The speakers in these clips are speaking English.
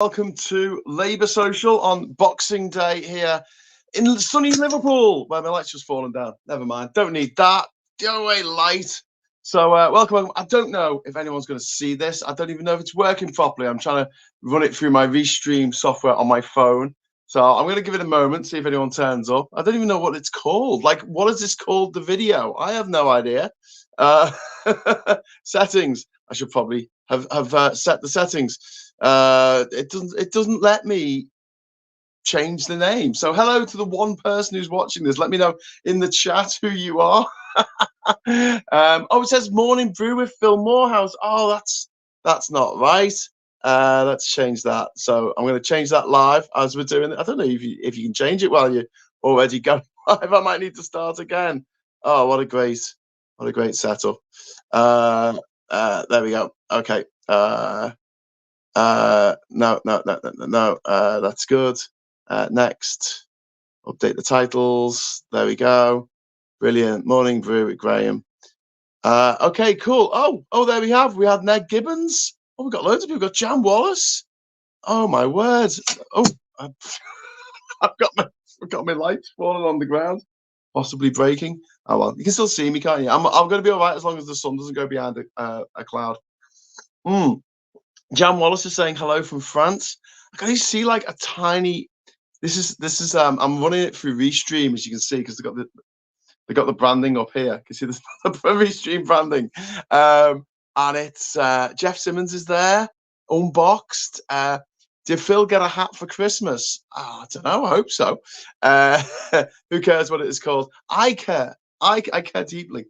Welcome to Labour Social on Boxing Day here in sunny Liverpool. Well, my light's just fallen down. Never mind. Don't need that. Go away, light. So, welcome. I don't know if anyone's going to see this. I don't even know if it's working properly. I'm trying to run it through my Restream software on my phone. So I'm going to give it a moment, see if anyone turns up. I don't even know what it's called. Like, what is this called, the video? I have no idea. Uh, settings. I should probably have set the settings. It doesn't let me change the name. So hello to the one person who's watching this. Let me know in the chat who you are. It says morning brew with Phil Morehouse. Oh, that's not right. Let's change that. So I'm going to change that live as we're doing it. I don't know if you can change it while you're already going live. I might need to start again. Oh, what a great setup. There we go. Okay. No. That's good. Next, update the titles. There we go. Brilliant. Morning brew with Graham. Okay, cool. Oh, there we have. We had Ned Gibbons. Oh, we've got loads of people. We've got Jan Wallace. Oh my word. Oh, I've got my lights falling on the ground, possibly breaking. Oh well, you can still see me, can't you? I'm going to be all right as long as the sun doesn't go behind a cloud. Jan Wallace is saying hello from France. I can only see like a tiny. This is. I'm running it through Restream, as you can see, because they got the branding up here. You can see the Restream branding, and it's Jeff Simmons is there, unboxed. Did Phil get a hat for Christmas? Oh, I don't know. I hope so. Who cares what it is called? I care. I care deeply.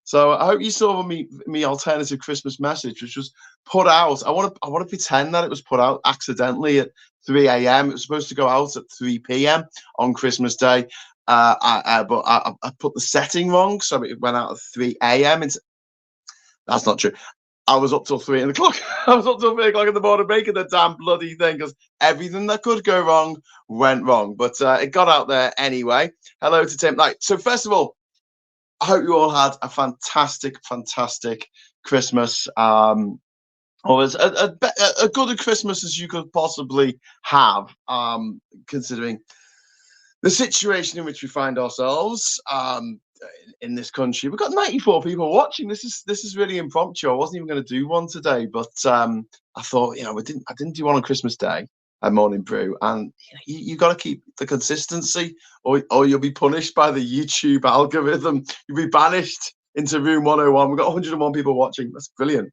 So I hope you saw me alternative Christmas message, which was put out. I want to pretend that it was put out accidentally at 3 a.m. It was supposed to go out at 3 p.m. on Christmas Day, but I put the setting wrong, so it went out at 3 a.m. That's not true. I was up till 3 o'clock. I was up till 3 o'clock in the morning making the damn bloody thing because everything that could go wrong went wrong. But it got out there anyway. Hello to Tim. Right. So first of all, I hope you all had a fantastic Christmas. Or as a good a Christmas as you could possibly have, considering the situation in which we find ourselves in this country. We've got 94 people watching. This is really impromptu. I wasn't even going to do one today, but I thought, I didn't do one on Christmas Day at Morning Brew, and you got to keep the consistency, or you'll be punished by the YouTube algorithm. You'll be banished into room 101. We've got 101 people watching. That's brilliant.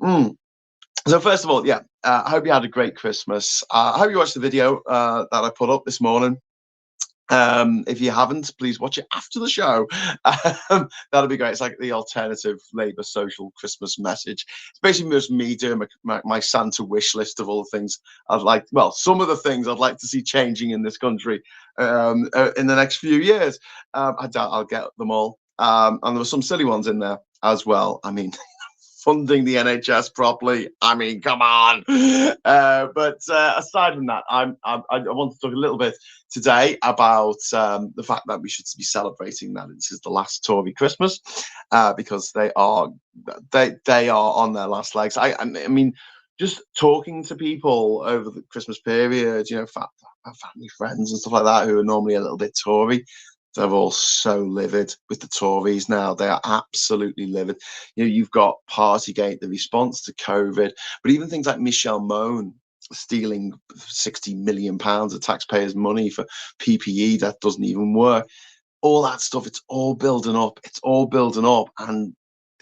So first of all, I hope you had a great Christmas. I hope you watched the video that I put up this morning. If you haven't, please watch it after the show. That'll be great. It's like the alternative Labour social Christmas message. It's basically just me doing my Santa wish list of all the things some of the things I'd like to see changing in this country in the next few years. I doubt I'll get them all. And there were some silly ones in there as well. I mean, funding the NHS properly. I mean, come on. But aside from that, I want to talk a little bit today about the fact that we should be celebrating that this is the last Tory Christmas because they are on their last legs. I mean, just talking to people over the Christmas period, family, friends, and stuff like that who are normally a little bit Tory. They're all so livid with the Tories now. They are absolutely livid. You've got Partygate, the response to COVID, but even things like Michelle Mone stealing £60 million of taxpayers' money for PPE that doesn't even work. All that stuff, it's all building up. And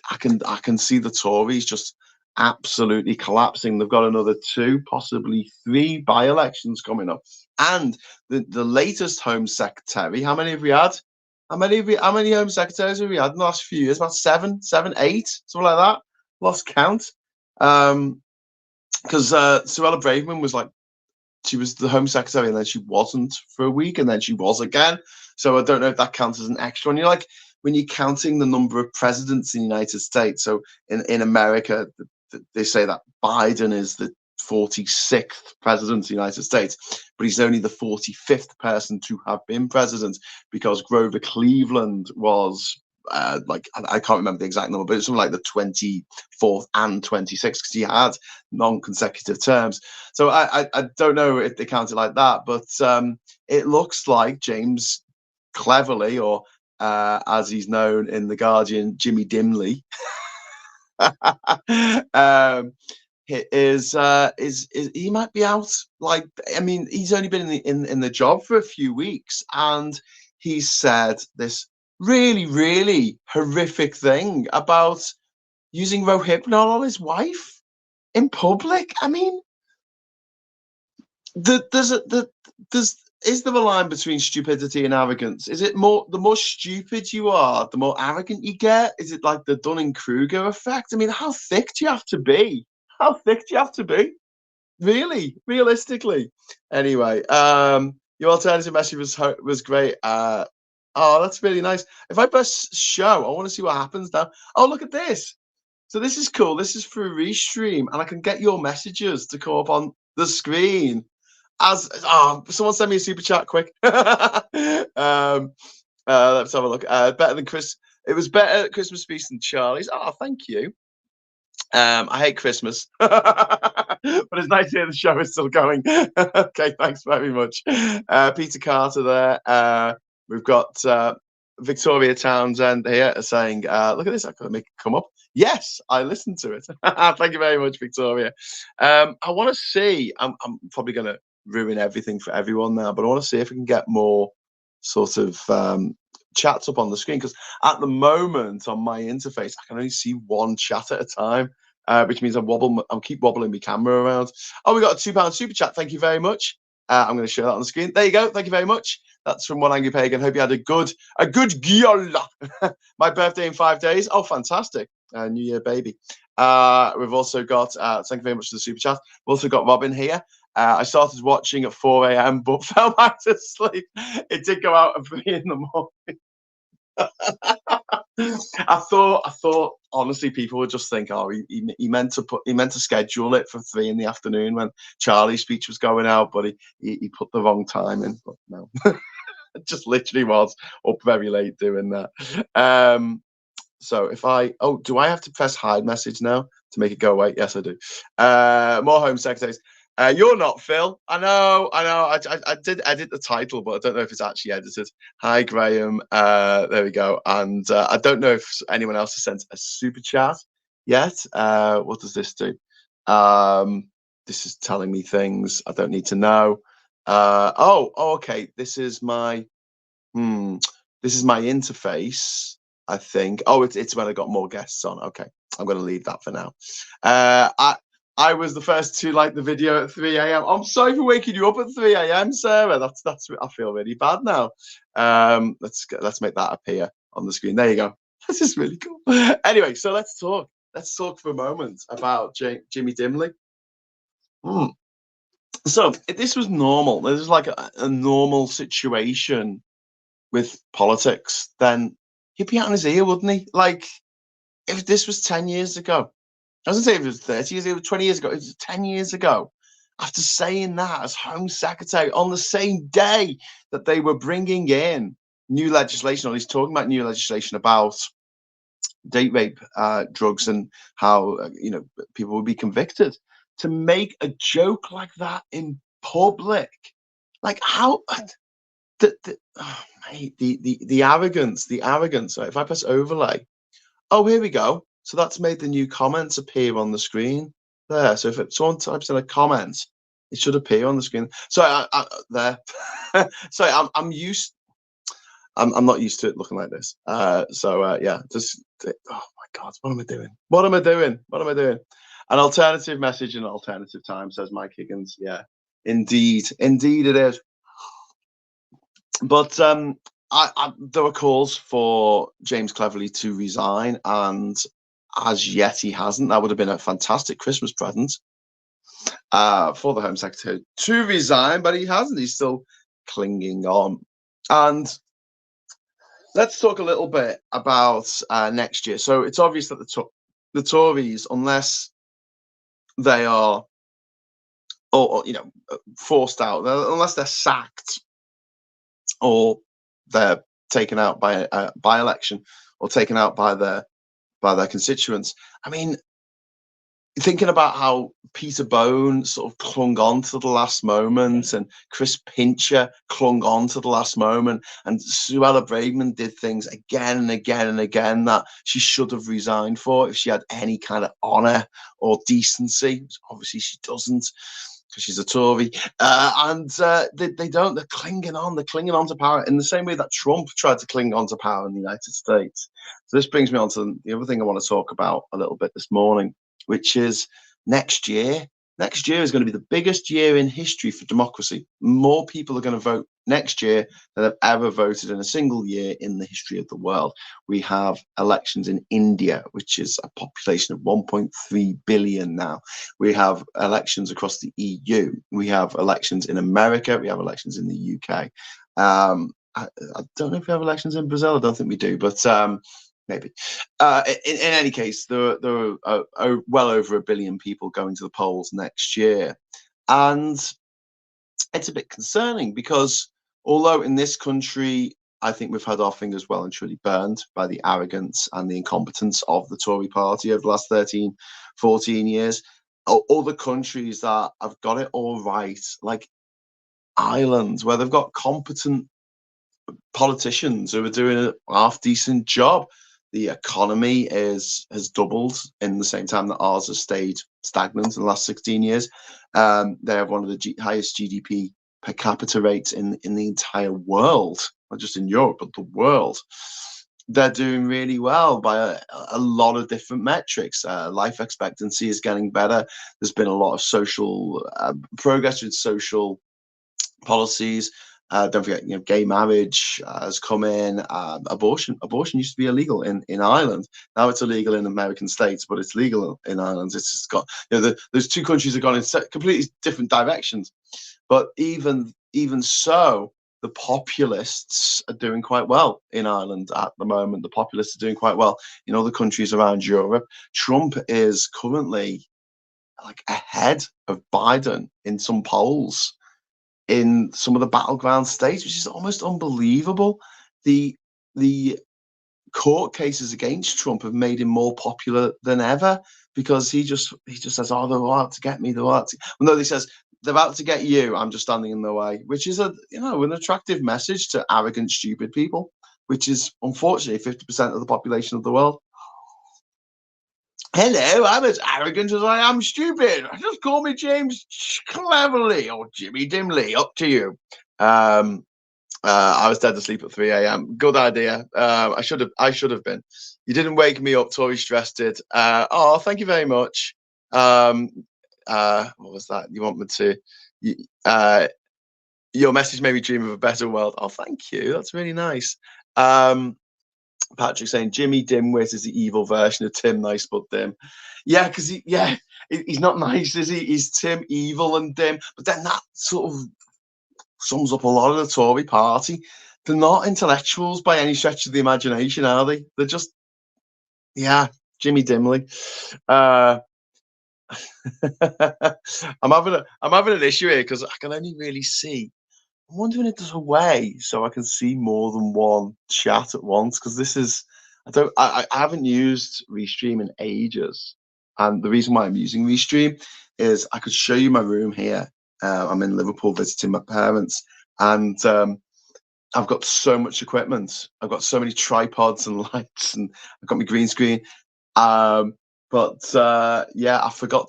I can see the Tories just absolutely collapsing. They've got another 2, possibly 3 by-elections coming up. And the latest Home Secretary, how many have we had? How many Home Secretaries have we had in the last few years? About 7, 8, something like that. Lost count. Because Suella Braverman was she was the Home Secretary and then she wasn't for a week and then she was again. So I don't know if that counts as an extra one. When you're counting the number of presidents in the United States, so in America, they say that Biden is the 46th president of the United States, but he's only the 45th person to have been president because Grover Cleveland was like I can't remember the exact number, but it's something like the 24th and 26th because he had non-consecutive terms. So I don't know if they count it like that, but it looks like James cleverly, or as he's known in the Guardian, Jimmy Dimly, is he might be out. Like, I mean, he's only been in the job for a few weeks, and he said this really horrific thing about using Rohypnol on his wife in public. I mean, there's is there a line between stupidity and arrogance? Is it more the more stupid you are, the more arrogant you get? Is it like the Dunning-Kruger effect? I mean, how thick do you have to be? How thick do you have to be? Really, realistically. Anyway, your alternative message was great. Oh, that's really nice. If I press show, I want to see what happens now. Oh, look at this. So this is cool. This is through Restream, and I can get your messages to come up on the screen. As someone send me a super chat quick. Let's have a look. Better than Chris. It was better at Christmas feast than Charlie's. Oh, thank you. I hate Christmas, but it's nice to hear the show is still going. Okay, thanks very much. Peter Carter there. We've got Victoria Townsend here saying, look at this, I could make it come up. Yes, I listened to it. Thank you very much, Victoria. I want to see, I'm probably going to ruin everything for everyone now, but I want to see if we can get more sort of chats up on the screen, because at the moment on my interface I can only see one chat at a time, which means I'll keep wobbling my camera around. Oh, we got a £2 super chat. Thank you very much. I'm going to show that on the screen. There you go. Thank you very much. That's from One Angry Pagan. Hope you had a good gyol. My birthday in 5 days. Oh, fantastic. New Year, baby. We've also got, thank you very much for the super chat. We've also got Robin here. I started watching at 4 a.m. but fell back to sleep. It did go out at 3 in the morning. I thought honestly people would just think, oh, he meant to schedule it for 3 in the afternoon when Charlie's speech was going out, but he put the wrong time in. But no, it just literally was up very late doing that. So if do I have to press hide message now to make it go away? Yes, I do. More home secretaries. You're not Phil. I know. I did edit the title, but I don't know if it's actually edited. Hi, Graham. There we go. And I don't know if anyone else has sent a super chat yet. What does this do? This is telling me things I don't need to know. Okay. This is my interface, I think. Oh, it's when I got more guests on. Okay, I'm going to leave that for now. I was the first to like the video at 3 a.m. I'm sorry for waking you up at 3 a.m., Sarah. That's I feel really bad now. Let's make that appear on the screen. There you go. This is really cool. Anyway, so let's talk. Let's talk for a moment about Jimmy Dimly. So if this was normal, this is like a normal situation with politics, then he'd be out on his ear, wouldn't he? Like, if this was 10 years ago, I was going to say if it was 30 years, it was 20 years ago, it was 10 years ago, after saying that as Home Secretary on the same day that they were bringing in new legislation, or at least talking about new legislation about date rape drugs and how, people would be convicted, to make a joke like that in public. Like, how... the arrogance. Right? If I press overlay, oh, here we go. So that's made the new comments appear on the screen there. So if someone types in a comment, it should appear on the screen. So there. Sorry, I'm not used to it looking like this. Yeah, just oh my God, what am I doing? What am I doing? An alternative message in an alternative time, says Mike Higgins. Yeah, indeed it is. But there were calls for James Cleverly to resign, and as yet he hasn't. That would have been a fantastic Christmas present for the Home Secretary to resign, but he hasn't. He's still clinging on. And let's talk a little bit about next year. So it's obvious that the Tories, unless they are, or forced out, unless they're sacked, or they're taken out by election, or taken out by their constituents. I mean, thinking about how Peter Bone sort of clung on to the last moment, and Chris Pincher clung on to the last moment, and Suella Braverman did things again and again and again that she should have resigned for if she had any kind of honour or decency. Obviously, she doesn't, because she's a Tory, and they don't. They're clinging on. They're clinging on to power in the same way that Trump tried to cling on to power in the United States. So this brings me on to the other thing I want to talk about a little bit this morning, which is next year. Next year is going to be the biggest year in history for democracy. More people are going to vote next year than have ever voted in a single year in the history of the world. We have elections in India, which is a population of 1.3 billion now. We have elections across the EU. We have elections in America. We have elections in the UK. I don't know if we have elections in Brazil. I don't think we do, but maybe. In any case, there are well over 1 billion people going to the polls next year. And it's a bit concerning because although in this country, I think we've had our fingers well and truly burned by the arrogance and the incompetence of the Tory party over the last 13, 14 years, other countries that have got it all right, like Ireland, where they've got competent politicians who are doing a half decent job. The economy has doubled in the same time that ours has stayed stagnant in the last 16 years. They have one of the highest GDP per capita rates in the entire world, not just in Europe, but the world. They're doing really well by a lot of different metrics. Life expectancy is getting better. There's been a lot of social progress with social policies. Don't forget, gay marriage has come in. Abortion used to be illegal in Ireland. Now it's illegal in American states, but it's legal in Ireland. It's just got, those two countries have gone in completely different directions. But even so, the populists are doing quite well in Ireland at the moment. The populists are doing quite well in other countries around Europe. Trump is currently like ahead of Biden in some polls in some of the battleground states, which is almost unbelievable. The court cases against Trump have made him more popular than ever because he just says, "Oh, they're out to get me. They're out to..." Well, no, he says, "They're out to get you. I'm just standing in the way," which is an attractive message to arrogant, stupid people, which is unfortunately 50% of the population of the world. Hello, I'm as arrogant as I am stupid. Just call me James Cleverly or Jimmy Dimly. Up to you. I was dead asleep at 3 a.m. Good idea. I should have been. You didn't wake me up, Tory stressed it. Thank you very much. What was that? You want me to? Your message made me dream of a better world. Oh, thank you. That's really nice. Patrick saying Jimmy Dimwit is the evil version of Tim Nice but Dim. Yeah, because he's not nice, is he? He's Tim evil and dim. But then that sort of sums up a lot of the Tory party. They're not intellectuals by any stretch of the imagination, are they? They're just, Jimmy Dimly. I'm having an issue here because I can only really see. I'm wondering if there's a way so I can see more than one chat at once, because this is, I haven't used Restream in ages. And the reason why I'm using Restream is I could show you my room here. I'm in Liverpool visiting my parents, and I've got so much equipment. I've got so many tripods and lights, and I've got my green screen. I forgot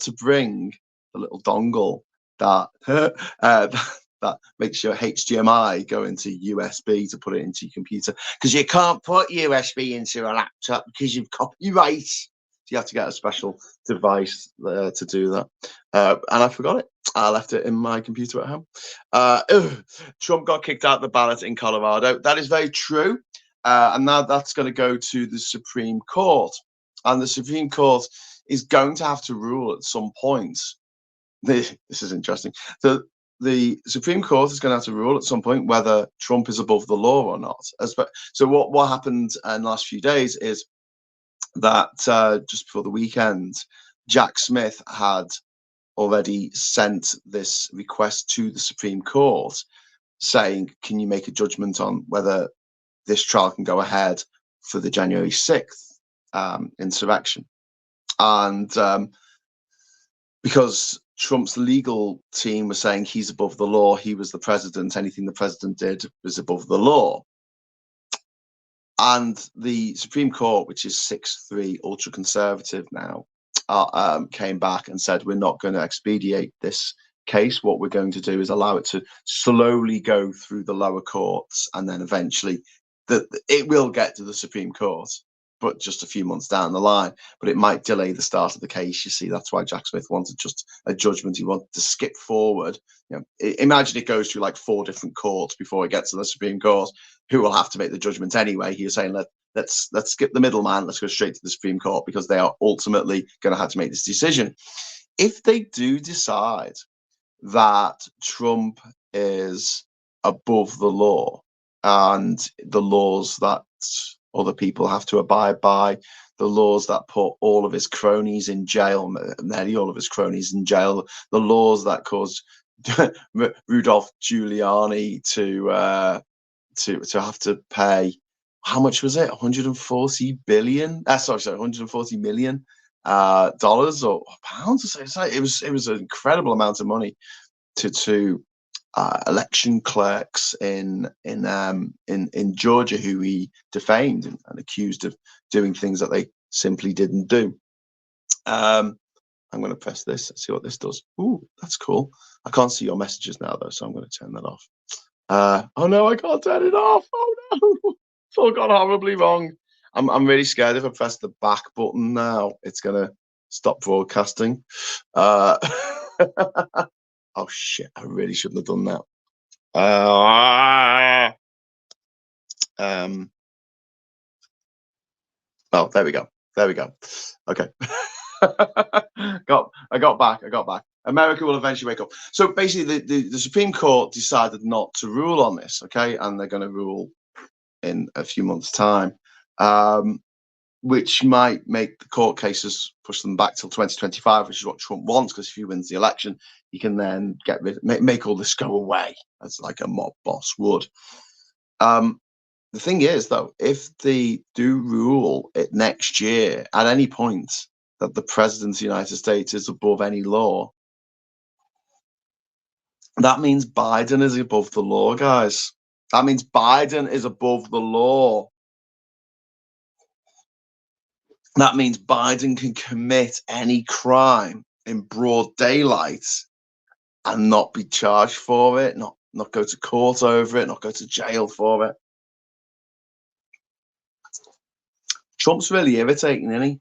to bring the little dongle that that makes your HDMI go into USB to put it into your computer, because you can't put USB into a laptop because you've copyright. So you have to get a special device to do that. And I forgot it. I left it in my computer at home. Trump got kicked out of the ballot in Colorado. That is very true. And now that's going to go to the Supreme Court. And the Supreme Court is going to have to rule at some point. This is interesting. The Supreme Court is going to have to rule at some point whether Trump is above the law or not. So what happened in the last few days is that just before the weekend, Jack Smith had already sent this request to the Supreme Court saying, can you make a judgment on whether this trial can go ahead for the January 6th insurrection. And because Trump's legal team was saying he's above the law, he was the president, anything the president did was above the law. And the Supreme Court, which is 6-3 ultra conservative now, came back and said, we're not going to expedite this case. What we're going to do is allow it to slowly go through the lower courts, and then eventually it will get to the Supreme Court, but just a few months down the line. But it might delay the start of the case. You see, that's why Jack Smith wanted just a judgment. He wanted to skip forward. You know, imagine it goes through like 4 different courts before it gets to the Supreme Court, who will have to make the judgment anyway. He was saying, let's skip the middleman. Let's go straight to the Supreme Court, because they are ultimately going to have to make this decision. If they do decide that Trump is above the law and the laws that other people have to abide by, the laws that put all of his cronies in jail, nearly all of his cronies in jail, the laws that caused Rudolph Giuliani to have to pay, how much was it? 140 billion? Sorry, 140 million dollars or pounds. It was an incredible amount of money to election clerks in Georgia, who he defamed and accused of doing things that they simply didn't do. I'm going to press this. Let's see what this does. Ooh, that's cool. I can't see your messages now though, so I'm going to turn that off. Oh no, I can't turn it off. Oh no, it's all gone horribly wrong. I'm really scared if I press the back button now, it's going to stop broadcasting. Oh shit, I really shouldn't have done that. Oh, there we go. Okay. I got back. America will eventually wake up. So basically the Supreme Court decided not to rule on this, okay? And they're going to rule in a few months' time, which might make the court cases, push them back till 2025, which is what Trump wants, because if he wins the election, he can then make all this go away, as like a mob boss would. The thing is, though, if they do rule it next year at any point that the president of the United States is above any law, that means Biden is above the law, guys. That means Biden is above the law. That means Biden can commit any crime in broad daylight and not be charged for it, not go to court over it, not go to jail for it. Trump's really irritating, isn't he?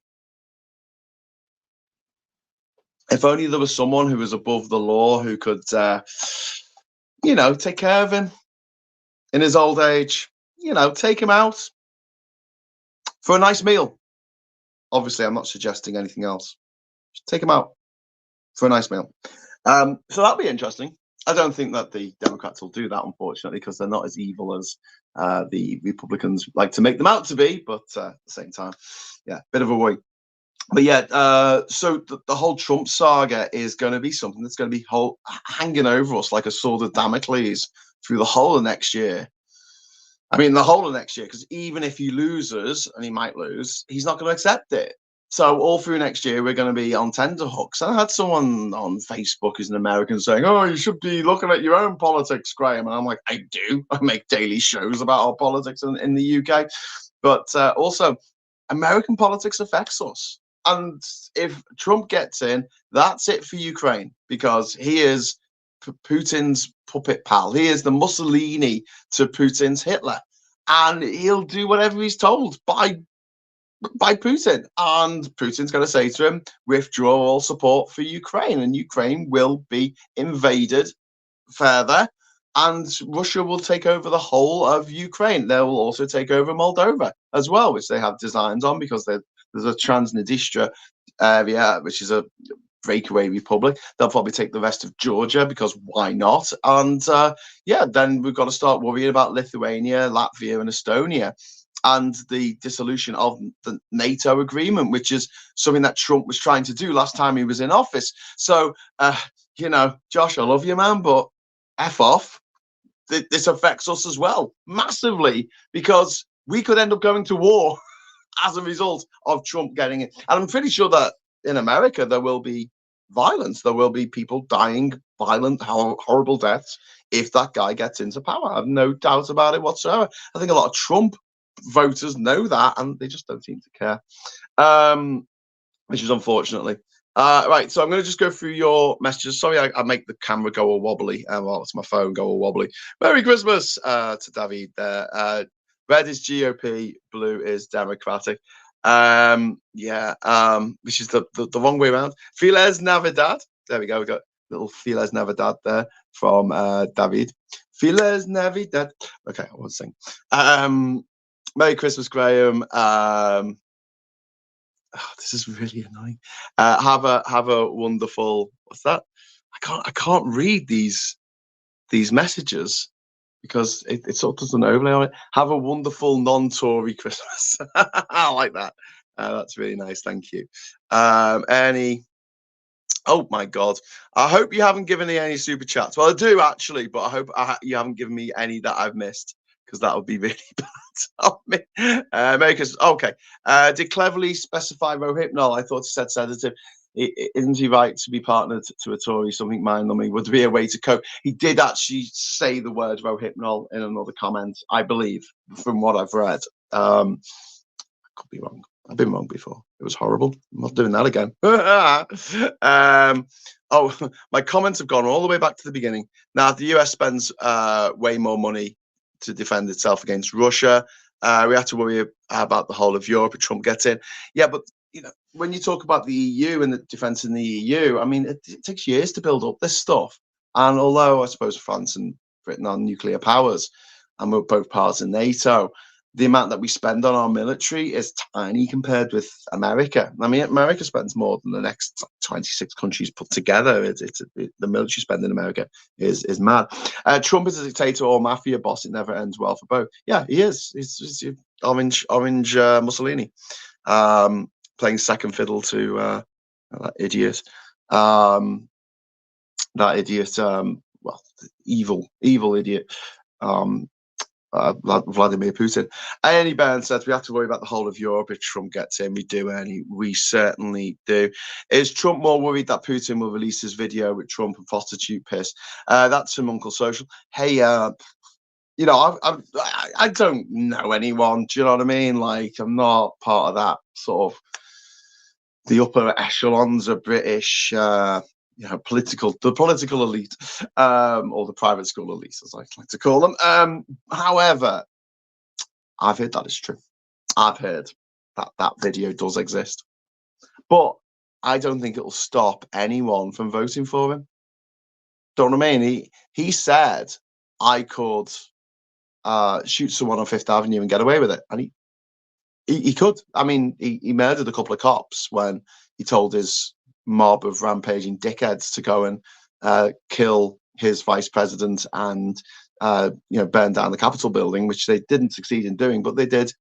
If only there was someone who was above the law who could, take care of him in his old age, take him out for a nice meal. Obviously, I'm not suggesting anything else. Just take him out for a nice meal. So that'll be interesting. I don't think that the Democrats will do that, unfortunately, because they're not as evil as the Republicans like to make them out to be. But at the same time, yeah, bit of a worry. But yeah, so the whole Trump saga is going to be something that's going to be hanging over us like a sword of Damocles through the whole of next year. I mean, the whole of next year, because even if he loses, and he might lose, he's not going to accept it. So all through next year, we're going to be on tenterhooks. And I had someone on Facebook who's an American saying, oh, you should be looking at your own politics, Graham. And I'm like, I do. I make daily shows about our politics in the UK. But also, American politics affects us. And if Trump gets in, that's it for Ukraine, because he is Putin's puppet pal. He is the Mussolini to Putin's Hitler. And he'll do whatever he's told by Putin. And Putin's going to say to him, withdraw all support for Ukraine. And Ukraine will be invaded further. And Russia will take over the whole of Ukraine. They will also take over Moldova as well, which they have designs on, because there's a Transnistria area, which is a breakaway republic. They'll probably take the rest of Georgia, because why not? And then we've got to start worrying about Lithuania, Latvia, and Estonia, and the dissolution of the NATO agreement, which is something that Trump was trying to do last time he was in office. So, Josh, I love you, man, but F off. This affects us as well, massively, because we could end up going to war as a result of Trump getting it. And I'm pretty sure that in America there will be violence. There will be people dying violent, horrible deaths if that guy gets into power. I have no doubt about it whatsoever. I think a lot of Trump voters know that, and they just don't seem to care, which is unfortunately. Right, so I'm going to just go through your messages. Sorry, I make the camera go all wobbly. Well, it's my phone go all wobbly. Merry Christmas to David there. Red is GOP, blue is Democratic. Yeah, which is the wrong way around. Feliz Navidad. There we go. We got little Feliz Navidad there from David. Feliz Navidad. Okay, I won't sing. Merry Christmas, Graham. Oh, this is really annoying. Have a wonderful. What's that? I can't read these messages because it sort of does an overlay on it. Have a wonderful non-Tory Christmas. I like that. That's really nice. Thank you. Any? Oh my God! I hope you haven't given me any super chats. Well, I do actually, but I hope you haven't given me any that I've missed, because that would be really bad of me. Okay. Did cleverly specify Rohypnol? I thought he said sedative. Isn't he right to be partnered to a Tory? Something mind-numbing would be a way to cope. He did actually say the word Rohypnol in another comment, I believe, from what I've read. I could be wrong. I've been wrong before. It was horrible. I'm not doing that again. Oh, my comments have gone all the way back to the beginning. Now, the US spends way more money to defend itself against Russia. We have to worry about the whole of Europe if Trump gets in. Yeah, but when you talk about the EU and the defence in the EU, I mean, it takes years to build up this stuff. And although I suppose France and Britain are nuclear powers, and we're both parts of NATO, the amount that we spend on our military is tiny compared with America. I mean, America spends more than the next 26 countries put together. The military spend in America is mad. Trump is a dictator or mafia boss. It never ends well for both. Yeah, he is. He's orange Mussolini, playing second fiddle to that idiot. Well, evil idiot. Vladimir Putin. Annie Byrne says we have to worry about the whole of Europe if Trump gets in. We do, Annie. We certainly do. Is Trump more worried that Putin will release his video with Trump and prostitute piss? That's from Uncle Social. Hey, I don't know anyone. Do you know what I mean? Like, I'm not part of that sort of the upper echelons of British political elite, or the private school elite, as I like to call them. However, I've heard that is true. I've heard that video does exist, but I don't think it'll stop anyone from voting for him. Don't know what I mean? He said I could shoot someone on Fifth Avenue and get away with it, and he could. I mean, he murdered a couple of cops when he told his mob of rampaging dickheads to go and kill his vice president and burn down the Capitol building, which they didn't succeed in doing, but they did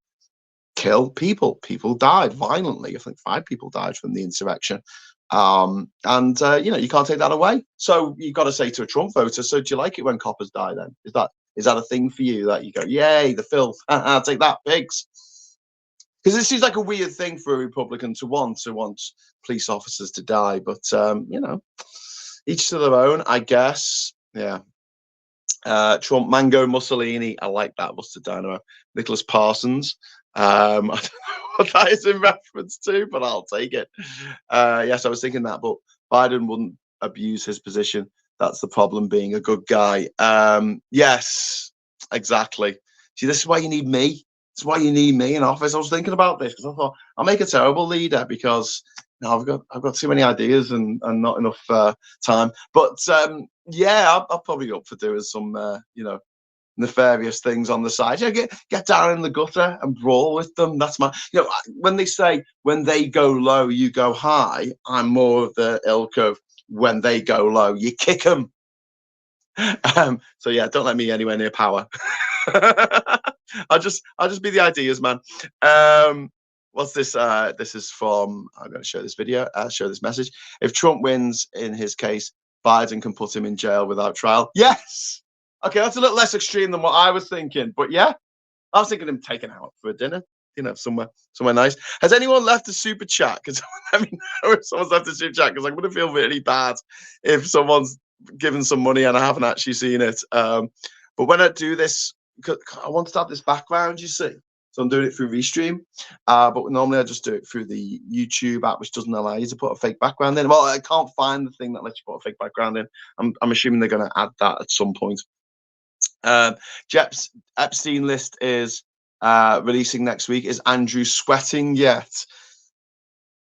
kill people. People died violently. I think 5 people died from the insurrection. You can't take that away. So you've got to say to a Trump voter, so do you like it when coppers die then? Is that a thing for you that you go, yay, the filth, I'll take that, pigs? Because it seems like a weird thing for a Republican to want police officers to die, but each to their own, I guess. Yeah. Trump, Mango, Mussolini. I like that. Mustard Dynamo. Nicholas Parsons. I don't know what that is in reference to, but I'll take it. Yes, I was thinking that, but Biden wouldn't abuse his position. That's the problem, being a good guy. Yes, exactly. See, this is why you need me. It's why you need me in office. I was thinking about this because I thought I'll make a terrible leader because I've got too many ideas and not enough time. But I'll probably go up for doing some nefarious things on the side. Get down in the gutter and brawl with them. That's my when they say when they go low, you go high. I'm more of the ilk of when they go low, you kick them. So yeah, don't let me anywhere near power. I'll just be the ideas man. What's this? This is from. I'm going to show this video. Show this message. If Trump wins in his case, Biden can put him in jail without trial. Yes. Okay, that's a little less extreme than what I was thinking, but yeah, I was thinking of him taking out for a dinner, somewhere nice. Has anyone left a super chat? Because let me know if someone's left a super chat, because I'm going to feel really bad if someone's given some money and I haven't actually seen it. But when I do this, I want to have this background, you see. So I'm doing it through Restream, but normally I just do it through the YouTube app, which doesn't allow you to put a fake background in. Well, I can't find the thing that lets you put a fake background in. I'm assuming they're going to add that at some point. Jep's Epstein list is releasing next week. Is Andrew sweating yet?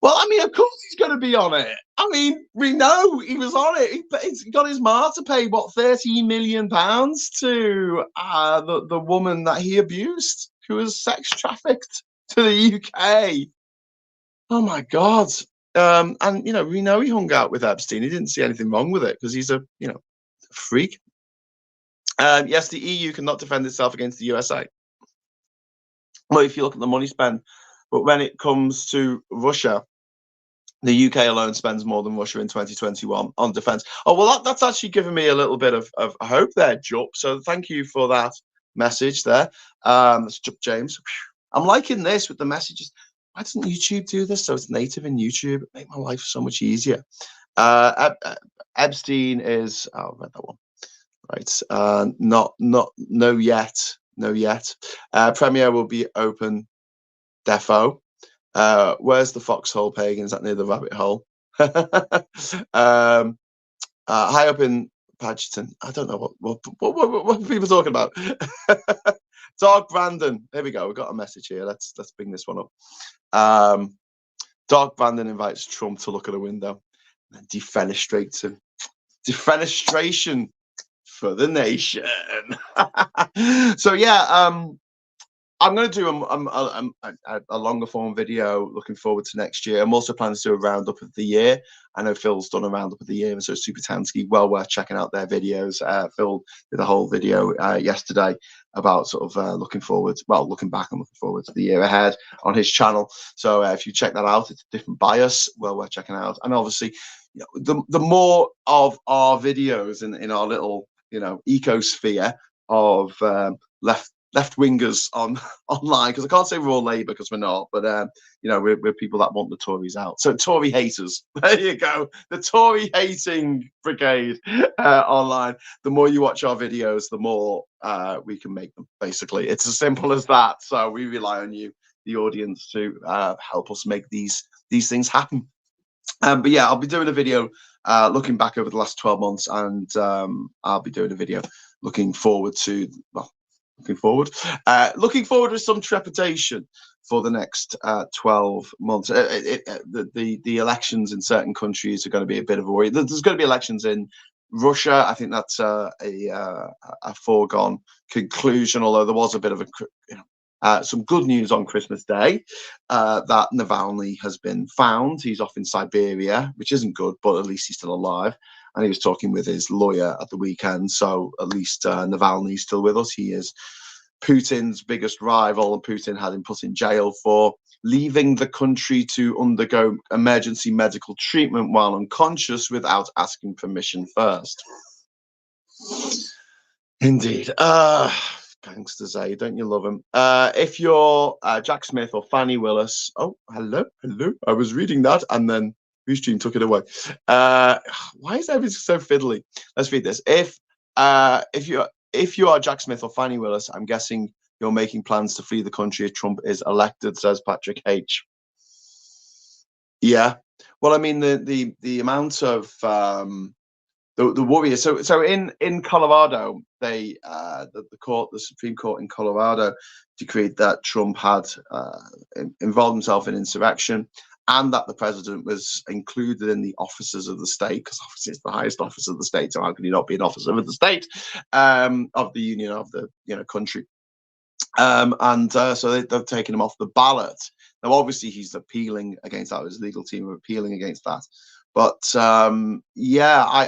Well, I mean, of course he's going to be on it. I mean, we know he was on it. He got his ma to pay, what, £13 million to the woman that he abused, who was sex trafficked to the UK. Oh, my God. And, we know he hung out with Epstein. He didn't see anything wrong with it because he's a freak. Yes, the EU cannot defend itself against the USA. Well, if you look at the money spent, but when it comes to Russia, the UK alone spends more than Russia in 2021 on defense. Oh, well, that's actually given me a little bit of hope there, Jup. So thank you for that message there. That's Jup James. I'm liking this with the messages. Why doesn't YouTube do this? So it's native in YouTube. It make my life so much easier. Epstein is, I read that one. Right. No yet. Premiere will be open defo. Where's the foxhole, Pagan? Is that near the rabbit hole? High up in Pageton. I don't know what are people talking about. Dog Brandon. There we go. We've got a message here. Let's bring this one up. Dog Brandon invites Trump to look at a window and defenestrates him. Defenestration for the nation. So yeah, I'm going to do a longer form video. Looking forward to next year. I'm also planning to do a roundup of the year. I know Phil's done a roundup of the year, and so Super Tansky, well worth checking out their videos. Phil did a whole video yesterday about sort of looking back and looking forward to the year ahead on his channel. So if you check that out, it's a different bias, well worth checking out. And obviously, the more of our videos in our little ecosphere of left wingers online, because I can't say we're all Labour because we're not, but we're people that want the Tories out. So Tory haters, there you go, the Tory hating brigade online. The more you watch our videos, the more we can make them. Basically, it's as simple as that. So we rely on you, the audience, to help us make these things happen. But yeah, I'll be doing a video looking back over the last 12 months, and I'll be doing a video looking forward with some trepidation for the next 12 months. The elections in certain countries are going to be a bit of a worry. There's going to be elections in Russia. I think that's a foregone conclusion, although there was a bit of some good news on Christmas Day, that Navalny has been found. He's off in Siberia, which isn't good, but at least he's still alive. And he was talking with his lawyer at the weekend, so at least Navalny's still with us. He is Putin's biggest rival, and Putin had him put in jail for leaving the country to undergo emergency medical treatment while unconscious without asking permission first. Indeed. Gangsters, don't you love him? If you're Jack Smith or Fannie Willis, oh, hello, I was reading that and then Restream took it away. Why is everything so fiddly? Let's read this. If you are Jack Smith or Fannie Willis, I'm guessing you're making plans to flee the country if Trump is elected, says Patrick H. Yeah. Well, I mean, the amount of the worry. So in Colorado, the Supreme Court in Colorado decreed that Trump had involved himself in insurrection, and that the president was included in the officers of the state, because obviously it's the highest office of the state. So how can he not be an officer of the state, of the union, of the country? So they've taken him off the ballot. Now, obviously, he's appealing against that. His legal team are appealing against that. But yeah,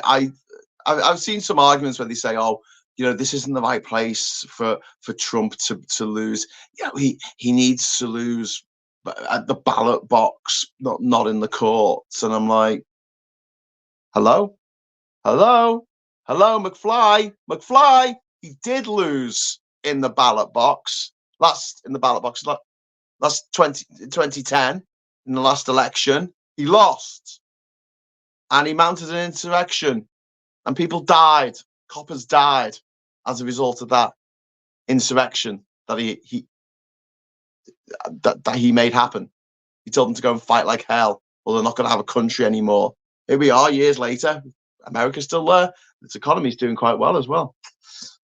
I've seen some arguments where they say, oh, this isn't the right place for Trump to lose. He needs to lose at the ballot box, not in the courts. And I'm like, hello, McFly, he did lose in the ballot box. last in the ballot box, last 2010, in the last election, he lost. And he mounted an insurrection. And people died. Coppers died as a result of that insurrection that he made happen. He told them to go and fight like hell, or they're not going to have a country anymore. Here we are, years later. America's still there. Its economy's doing quite well as well.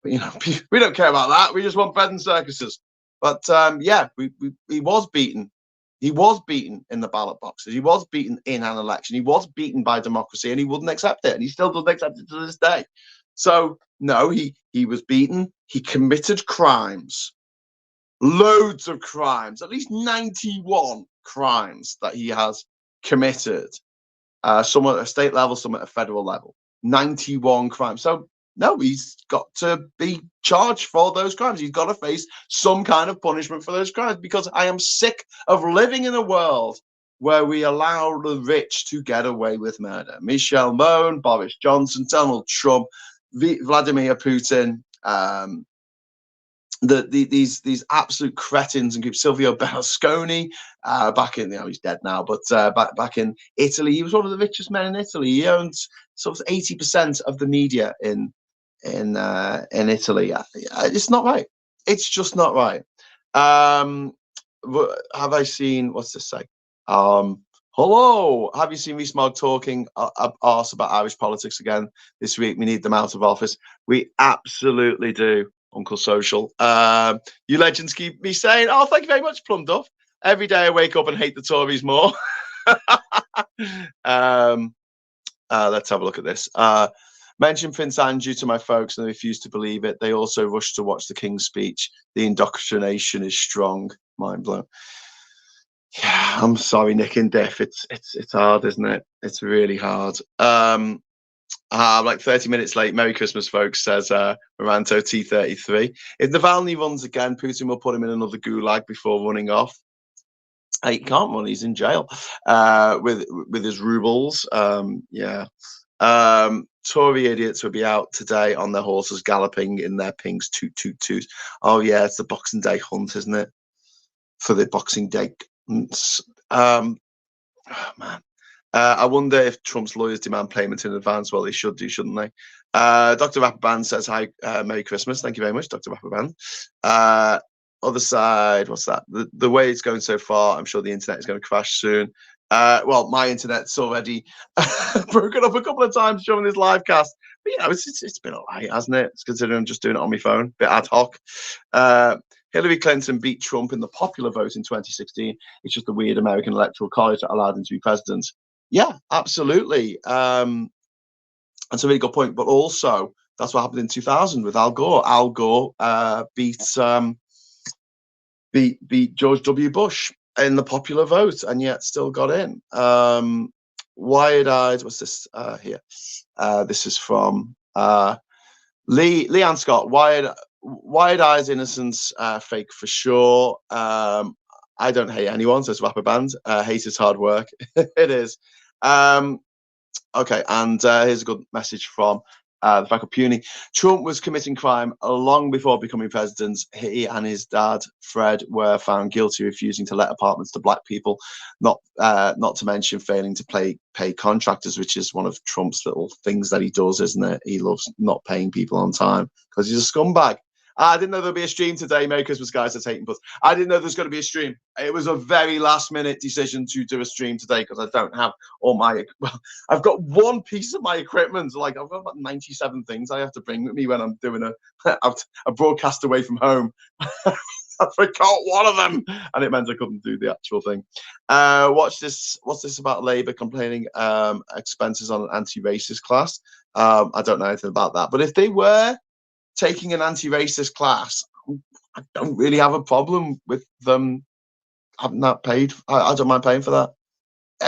But we don't care about that. We just want bread and circuses. But he was beaten. He was beaten in the ballot boxes. He was beaten in an election. He was beaten by democracy, and he wouldn't accept it. And he still doesn't accept it to this day. So no, he was beaten. He committed crimes, loads of crimes, at least 91 crimes that he has committed. Some at a state level, some at a federal level. 91 crimes. So no, he's got to be charged for those crimes. He's got to face some kind of punishment for those crimes, because I am sick of living in a world where we allow the rich to get away with murder. Michelle Moan, Boris Johnson, Donald Trump, Vladimir Putin, these absolute cretins and groups. Silvio Berlusconi, back in, he's dead now, but back in Italy, he was one of the richest men in Italy. He owned sort of 80% of the media in Italy. It's not right. It's just not right. Have I seen, what's this say? Hello, have you seen Rees-Mogg talking arse about Irish politics again this week? We need them out of office. We absolutely do, Uncle Social. You legends keep me saying, oh, thank you very much, Plum Duff. Every day I wake up and hate the Tories more. Let's have a look at this. Mention Prince Andrew to my folks and they refuse to believe it. They also rush to watch the King's speech. The indoctrination is strong. Mind blown. Yeah, I'm sorry, Nick and Diff. It's hard, isn't it? It's really hard. Like 30 minutes late. Merry Christmas, folks, says Moranto T33. If Navalny runs again, Putin will put him in another gulag before running off. He can't run, he's in jail with his rubles. Tory idiots will be out today on their horses galloping in their pinks, toot toot toot. Oh yeah, it's the Boxing Day hunt, isn't it? For the Boxing Day. Oh man. I wonder if Trump's lawyers demand payment in advance. Well, they should do, shouldn't they? Dr. Rapperband says, hi, Merry Christmas. Thank you very much, Dr. Rapperband. Other side, what's that? The way it's going so far, I'm sure the internet is going to crash soon. Well, my internet's already broken up a couple of times during this live cast. But, it's been all right, hasn't it? It's considering I'm just doing it on my phone, bit ad hoc. Hillary Clinton beat Trump in the popular vote in 2016. It's just the weird American electoral college that allowed him to be president. Yeah, absolutely. That's a really good point. But also, that's what happened in 2000 with Al Gore. Al Gore beat George W. Bush in the popular vote, and yet still got in. Wired-eyed. What's this here? This is from Leanne Scott. Wired-eyed innocence, fake for sure. I don't hate anyone, says Rapperband. Hate is hard work. It is. Okay, and here's a good message from the fact of Puny. Trump was committing crime long before becoming president. He and his dad, Fred, were found guilty of refusing to let apartments to black people, not to mention failing to pay contractors, which is one of Trump's little things that he does, isn't it? He loves not paying people on time because he's a scumbag. I didn't know there'd be a stream today. Merry Christmas, guys. That's hating, but I didn't know there's going to be a stream. It was a very last-minute decision to do a stream today because I don't have all my. Well, I've got one piece of my equipment. Like I've got about 97 things I have to bring with me when I'm doing a broadcast away from home. I forgot one of them, and it meant I couldn't do the actual thing. Watch this. What's this about Labour complaining expenses on an anti-racist class? I don't know anything about that, but if they were taking an anti-racist class, I don't really have a problem with them having that paid. I don't mind paying for that.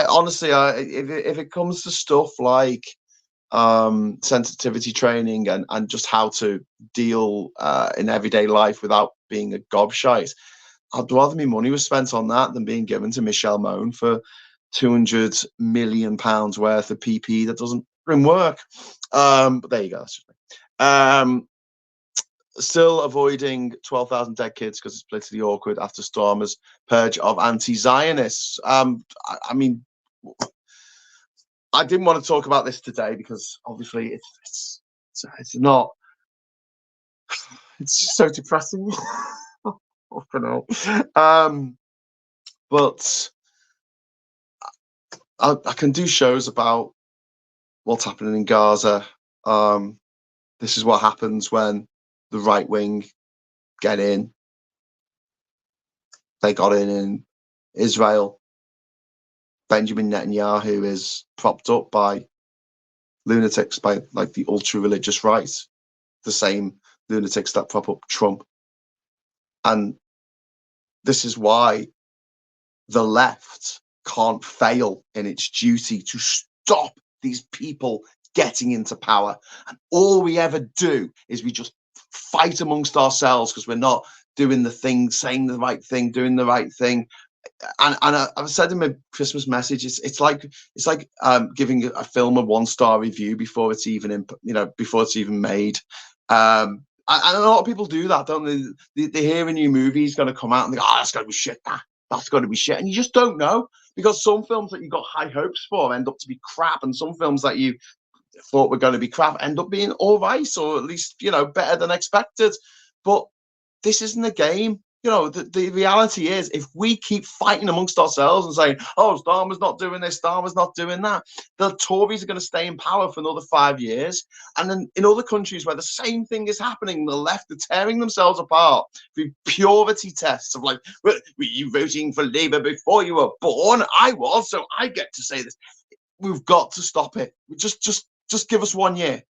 Honestly, if it comes to stuff like sensitivity training and just how to deal in everyday life without being a gobshite, I'd rather my money was spent on that than being given to Michelle Moan for £200 million worth of PP that doesn't work. But there you go. That's just me. Still avoiding 12,000 dead kids because it's politically awkward after Starmer's purge of anti-Zionists. I mean, I didn't want to talk about this today because obviously it's not. It's just so depressing. But I can do shows about what's happening in Gaza. This is what happens when the right wing get in. They got in Israel. Benjamin Netanyahu is propped up by lunatics, by like the ultra religious right, the same lunatics that prop up Trump. And this is why the left can't fail in its duty to stop these people getting into power. And all we ever do is we just fight amongst ourselves because we're not doing the thing, saying the right thing, doing the right thing. And I've said in my Christmas message, it's like giving a film a 1-star review before it's even before it's even made. And a lot of people do that, don't they? They hear a new movie is going to come out and they go, "Oh, that's got to be shit. That's got to be shit." And you just don't know, because some films that you got high hopes for end up to be crap, and some films that you thought were going to be crap end up being all right, or at least better than expected. But this isn't a game. The reality is, if we keep fighting amongst ourselves and saying, "Oh, Starmer's not doing this, Starmer's not doing that," the Tories are going to stay in power for another 5 years. And then in other countries where the same thing is happening, the left are tearing themselves apart through purity tests of like, "Were you voting for Labour before you were born? I was, so I get to say this." We've got to stop it. Just give us 1 year,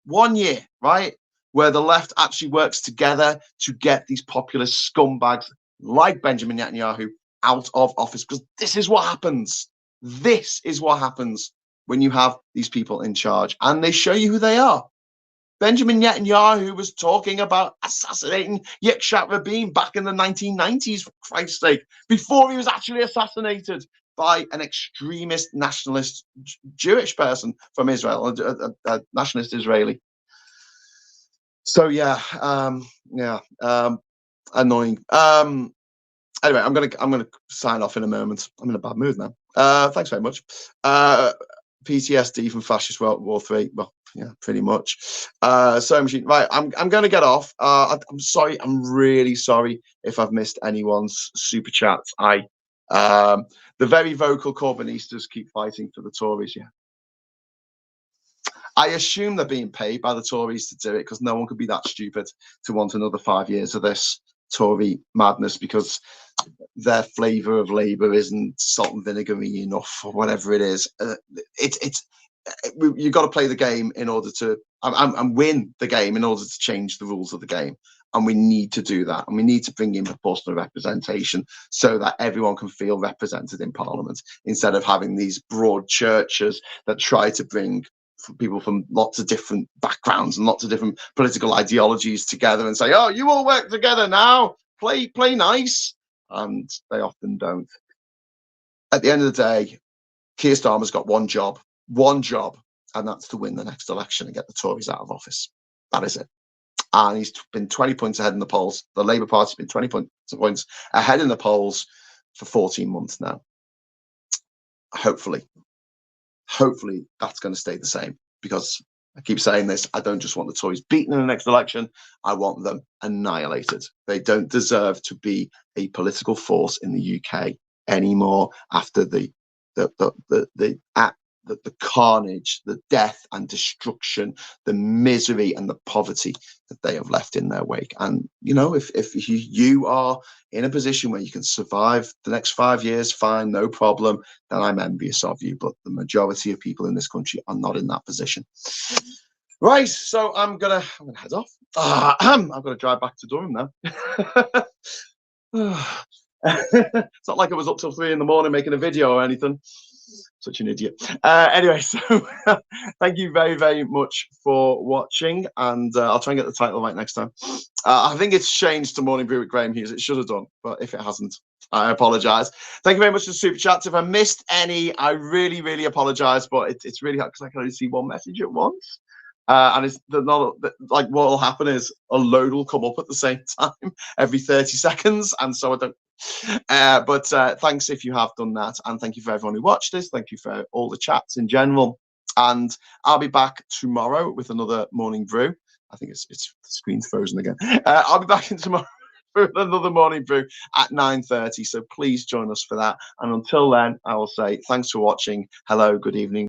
right? Where the left actually works together to get these populist scumbags like Benjamin Netanyahu out of office, because this is what happens. This is what happens when you have these people in charge and they show you who they are. Benjamin Netanyahu was talking about assassinating Yitzhak Rabin back in the 1990s, for Christ's sake, before he was actually assassinated by an extremist nationalist Jewish person from Israel, a nationalist Israeli. So annoying. Anyway, I'm gonna sign off in a moment. I'm in a bad mood now. Thanks very much. PTSD from Fascist World War III. Well, yeah, pretty much. Sewing machine. Right, I'm gonna get off. I'm sorry. I'm really sorry if I've missed anyone's super chats. The very vocal Corbynistas keep fighting for the Tories. Yeah. I assume they're being paid by the Tories to do it, because no one could be that stupid to want another 5 years of this Tory madness, because their flavour of Labour isn't salt and vinegary enough, or whatever it is. You've got to play the game in order to and win the game in order to change the rules of the game. And we need to do that. And we need to bring in proportional representation so that everyone can feel represented in Parliament, instead of having these broad churches that try to bring people from lots of different backgrounds and lots of different political ideologies together and say, "Oh, you all work together now, play nice." And they often don't. At the end of the day, Keir Starmer's got one job, and that's to win the next election and get the Tories out of office. That is it. And he's been 20 points ahead in the polls. The Labour Party's been 20 points ahead in the polls for 14 months now. Hopefully that's going to stay the same, because I keep saying this, I don't just want the Tories beaten in the next election, I want them annihilated. They don't deserve to be a political force in the UK anymore after the carnage, the death and destruction, the misery and the poverty that they have left in their wake. And if you are in a position where you can survive the next 5 years, fine, no problem, then I'm envious of you. But the majority of people in this country are not in that position. Right, so I'm gonna head off. I've got to drive back to Durham now. It's not like I was up till 3 a.m. making a video or anything. Such an idiot. Anyway, so thank you very, very much for watching, and I'll try and get the title right next time. I think it's changed to Morning Brew with Graham Hughes. It should have done, but if it hasn't, I apologise. Thank you very much for the super chats. If I missed any, I really, really apologise, but it's really hard because I can only see one message at once. And it's not like what will happen is a load will come up at the same time every 30 seconds, and so I don't. But thanks if you have done that, and thank you for everyone who watched this. Thank you for all the chats in general, and I'll be back tomorrow with another morning brew. I think it's the screen's frozen again. I'll be back in tomorrow for another morning brew at 9:30. So please join us for that. And until then, I will say thanks for watching. Hello, good evening.